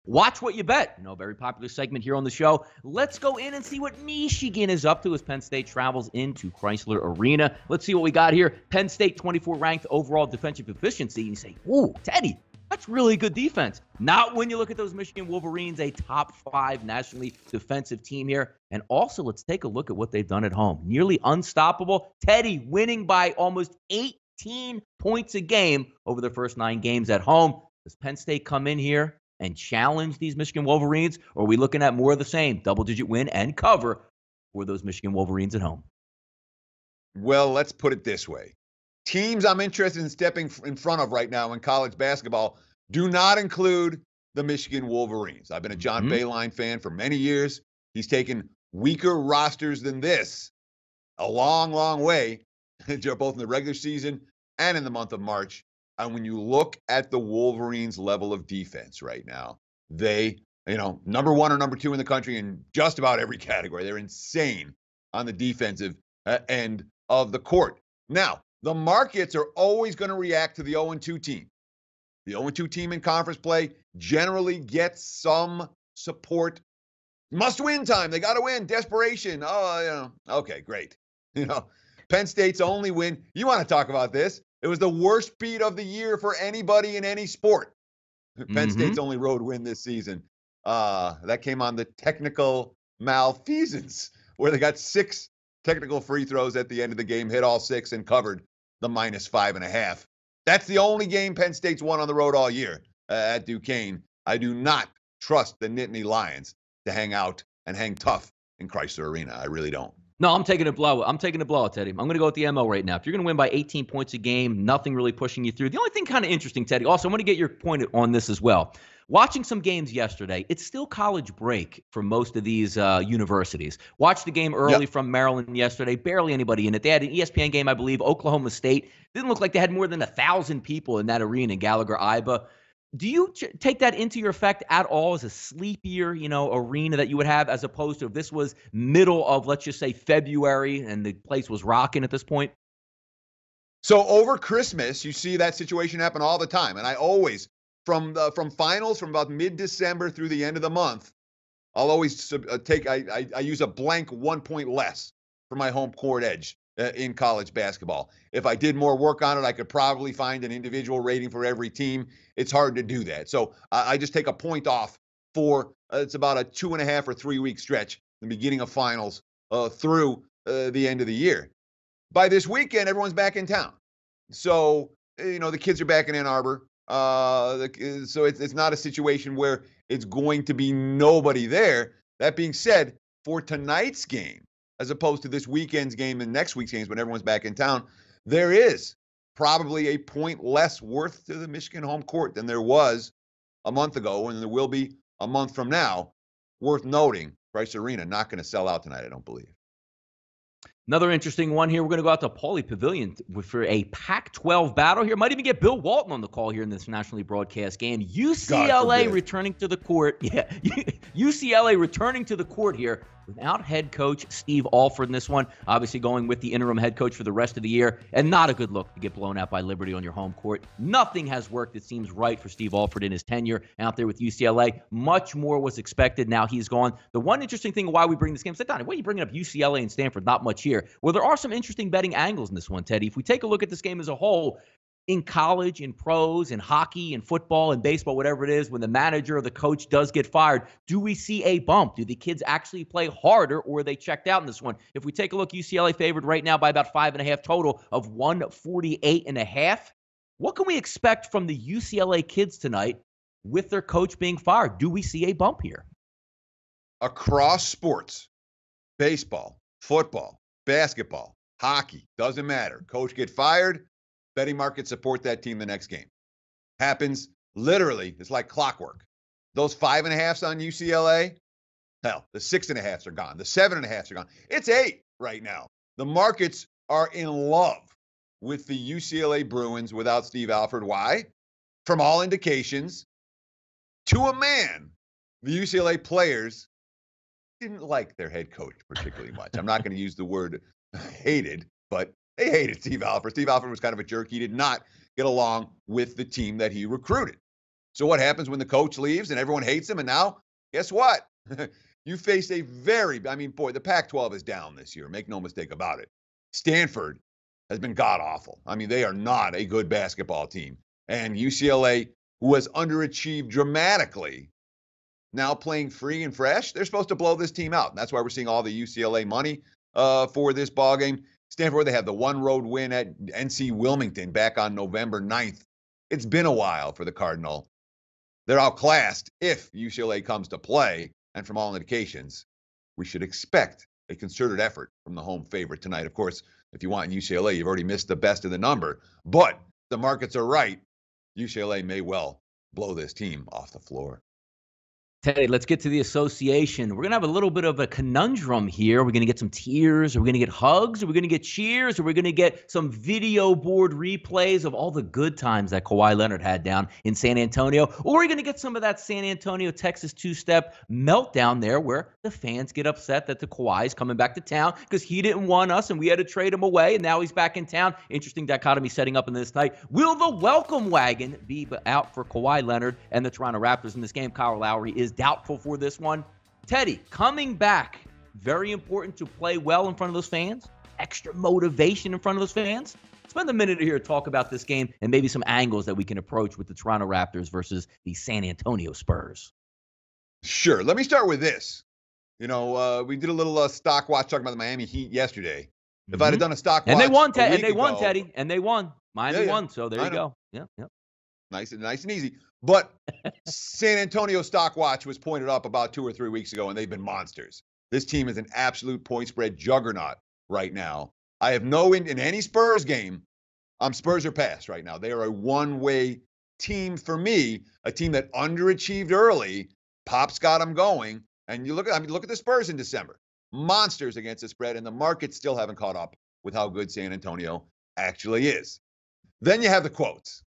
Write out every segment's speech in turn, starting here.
Watch what you bet. A very popular segment here on the show. Let's go in and see what Michigan is up to as Penn State travels into Chrysler Arena. Let's see what we got here. Penn State 24 ranked overall defensive efficiency. And you say, ooh, Teddy, that's really good defense. Not when you look at those Michigan Wolverines, a top 5 nationally defensive team here. And also, let's take a look at what they've done at home. Nearly unstoppable. Teddy winning by almost 18 points a game over their first 9 games at home. Does Penn State come in here and challenge these Michigan Wolverines? Or are we looking at more of the same, double-digit win and cover for those Michigan Wolverines at home? Well, let's put it this way. Teams I'm interested in stepping in front of right now in college basketball do not include the Michigan Wolverines. I've been a John Beilein fan for many years. He's taken weaker rosters than this a long, long way, both in the regular season and in the month of March. And when you look at the Wolverines' level of defense right now, they, number 1 or number 2 in the country in just about every category. They're insane on the defensive end of the court. Now, the markets are always going to react to the 0-2 team. The 0-2 team in conference play generally gets some support. Must-win time. They got to win. Desperation. Okay, great. Penn State's only win. You want to talk about this? It was the worst beat of the year for anybody in any sport. Penn State's only road win this season. That came on the technical malfeasance, where they got 6 technical free throws at the end of the game, hit all 6, and covered the -5.5. That's the only game Penn State's won on the road all year at Duquesne. I do not trust the Nittany Lions to hang out and hang tough in Chrysler Arena. I really don't. No, I'm taking a blowout. Teddy. I'm going to go with the MO right now. If you're going to win by 18 points a game, nothing really pushing you through. The only thing kind of interesting, Teddy, also, I want to get your point on this as well. Watching some games yesterday, it's still college break for most of these universities. Watched the game early from Maryland yesterday. Barely anybody in it. They had an ESPN game, I believe. Oklahoma State. Didn't look like they had more than 1,000 people in that arena in Gallagher-Iba. Do you take that into your effect at all as a sleepier, arena that you would have, as opposed to if this was middle of, let's just say, February and the place was rocking at this point? So over Christmas, you see that situation happen all the time. And I always, from finals, from about mid-December through the end of the month, I'll always I use a blank 1 point less for my home court edge in college basketball. If I did more work on it, I could probably find an individual rating for every team. It's hard to do that. So I just take a point off for, it's about a 2.5 or 3 week stretch, the beginning of finals through the end of the year. By this weekend, everyone's back in town. So, the kids are back in Ann Arbor. So it's not a situation where it's going to be nobody there. That being said, for tonight's game, as opposed to this weekend's game and next week's games when everyone's back in town, there is probably a point less worth to the Michigan home court than there was a month ago, and there will be a month from now. Worth noting, Chrysler Arena not going to sell out tonight, I don't believe. Another interesting one here. We're going to go out to Pauley Pavilion for a Pac-12 battle here. Might even get Bill Walton on the call here in this nationally broadcast game. UCLA returning to the court. Yeah, UCLA returning to the court here without head coach Steve Alford in this one. Obviously going with the interim head coach for the rest of the year. And not a good look to get blown out by Liberty on your home court. Nothing has worked, it seems, right for Steve Alford in his tenure out there with UCLA. Much more was expected. Now he's gone. The one interesting thing why we bring this game, said, Donnie, why are you bringing up UCLA and Stanford? Not much here. Well, there are some interesting betting angles in this one, Teddy. If we take a look at this game as a whole, in college, in pros, in hockey, in football, in baseball, whatever it is, when the manager or the coach does get fired, do we see a bump? Do the kids actually play harder, or are they checked out in this one? If we take a look, UCLA favored right now by about 5.5 total of 148.5. What can we expect from the UCLA kids tonight with their coach being fired? Do we see a bump here? Across sports, baseball, football, basketball, hockey, doesn't matter. Coach get fired, betting markets support that team the next game. Happens literally, it's like clockwork. Those 5.5s on UCLA, hell, the 6.5s are gone. The 7.5s are gone. It's 8 right now. The markets are in love with the UCLA Bruins without Steve Alford. Why? From all indications, to a man, the UCLA players didn't like their head coach particularly much. I'm not going to use the word hated, but they hated Steve Alford. Steve Alford was kind of a jerk. He did not get along with the team that he recruited. So what happens when the coach leaves and everyone hates him? And now, guess what? You face a the Pac-12 is down this year. Make no mistake about it. Stanford has been god-awful. I mean, they are not a good basketball team. And UCLA, who has underachieved dramatically, now playing free and fresh, they're supposed to blow this team out. And that's why we're seeing all the UCLA money for this ball game. Stanford, they have the one road win at NC Wilmington back on November 9th. It's been a while for the Cardinal. They're outclassed if UCLA comes to play. And from all indications, we should expect a concerted effort from the home favorite tonight. Of course, if you want UCLA, you've already missed the best of the number. But the markets are right. UCLA may well blow this team off the floor. Teddy, let's get to the association. We're going to have a little bit of a conundrum here. We're going to get some tears. Are we going to get hugs? Are we going to get cheers? Are we going to get some video board replays of all the good times that Kawhi Leonard had down in San Antonio? Or are we going to get some of that San Antonio, Texas two-step meltdown there where the fans get upset that the Kawhi is coming back to town because he didn't want us and we had to trade him away and now he's back in town? Interesting dichotomy setting up in this night. Will the welcome wagon be out for Kawhi Leonard and the Toronto Raptors in this game? Kyle Lowry is doubtful for this one. Teddy, coming back, very important to play well in front of those fans, extra motivation in front of those fans. Spend a minute here to talk about this game and maybe some angles that we can approach with the Toronto Raptors versus the San Antonio Spurs. Sure. Let me start with this. We did a little stock watch talking about the Miami Heat yesterday. If I'd have done a stock watch, and they won, Teddy, and they won. Miami won, so there you go. Yeah. Nice and easy. But San Antonio stock watch was pointed up about 2 or 3 weeks ago, and they've been monsters. This team is an absolute point spread juggernaut right now. I have in any Spurs game, Spurs are pass right now. They are a one-way team for me, a team that underachieved early. Pop's got them going. And you look at the Spurs in December. Monsters against the spread, and the markets still haven't caught up with how good San Antonio actually is. Then you have the quotes,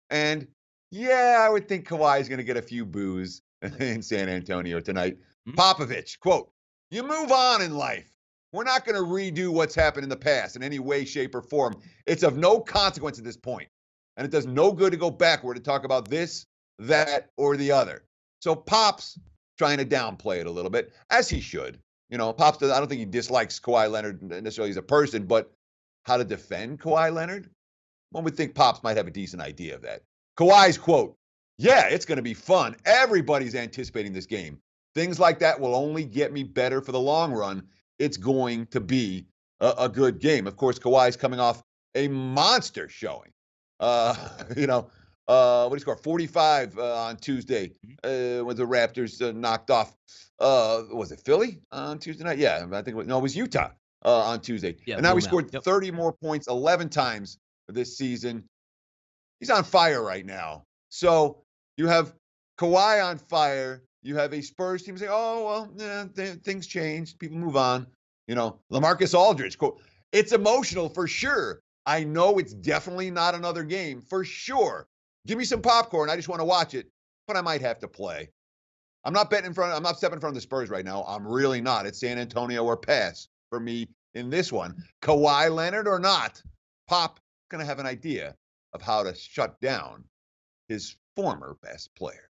and yeah, I would think Kawhi is going to get a few boos in San Antonio tonight. Popovich, quote, "You move on in life. We're not going to redo what's happened in the past in any way, shape, or form. It's of no consequence at this point. And it does no good to go backward and talk about this, that, or the other." So Pop's trying to downplay it a little bit, as he should. Pop's, I don't think he dislikes Kawhi Leonard necessarily as a person, but how to defend Kawhi Leonard? One would think Pops might have a decent idea of that. Kawhi's quote, "Yeah, it's going to be fun. Everybody's anticipating this game. Things like that will only get me better for the long run. It's going to be a good game." Of course, Kawhi's coming off a monster showing. What did he score? 45 on Tuesday when the Raptors knocked off, was it Philly on Tuesday night? Yeah, I think it was Utah on Tuesday. Yeah, and now he scored 30 more points 11 times this season. He's on fire right now. So you have Kawhi on fire. You have a Spurs team saying, "Oh, well, things change. People move on." LaMarcus Aldridge, quote, "It's emotional for sure. I know it's definitely not another game for sure. Give me some popcorn. I just want to watch it, but I might have to play." I'm not stepping in front of the Spurs right now. I'm really not. It's San Antonio or pass for me in this one. Kawhi Leonard or not, Pop going to have an idea of how to shut down his former best player.